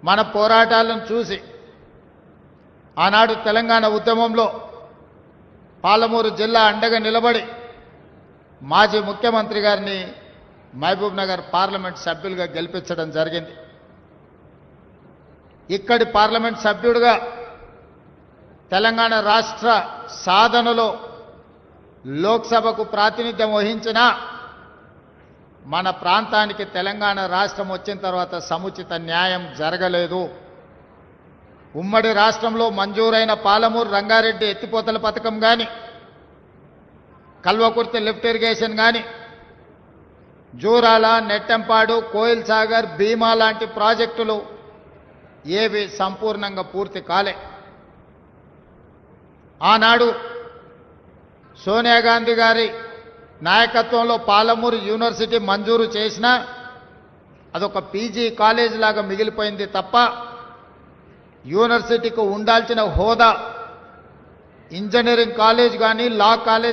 మన పోరాటాలను చూసి ఆనాడు తెలంగాణ ఉద్యమంలో పాలమూరు జిల్లా అండగా నిలబడి మాజీ ముఖ్యమంత్రి గారిని మహబూబ్ నగర్ పార్లమెంట్ సభ్యులుగా గెలిపించడం జరిగింది. ఇక్కడి పార్లమెంట్ సభ్యుడిగా తెలంగాణ రాష్ట్ర సాధనలో లోక్సభకు ప్రాతినిధ్యం వహించిన మన ప్రాంతానికి తెలంగాణ రాష్ట్రం వచ్చిన తర్వాత సముచిత న్యాయం జరగలేదు. ఉమ్మడి రాష్ట్రంలో మంజూరైన పాలమూరు రంగారెడ్డి ఎత్తిపోతల పథకం కానీ, కల్వకుర్తి లిఫ్ట్ ఇరిగేషన్ కానీ, జూరాల, నెట్టెంపాడు, కోయిల్ సాగర్, భీమా లాంటి ప్రాజెక్టులు ఏవి సంపూర్ణంగా పూర్తి కాలే. ఆనాడు సోనియా గాంధీ గారి నాయకత్వంలో పాలమూరు యూనివర్సిటీ మంజూరు చేసినా అదొక పీజీ కాలేజ్ లాగా మిగిలిపోయింది తప్ప యూనివర్సిటీకి ఉండాల్సిన హోదా ఇంజనీరింగ్ కాలేజ్ కానీ, లా కాలేజ్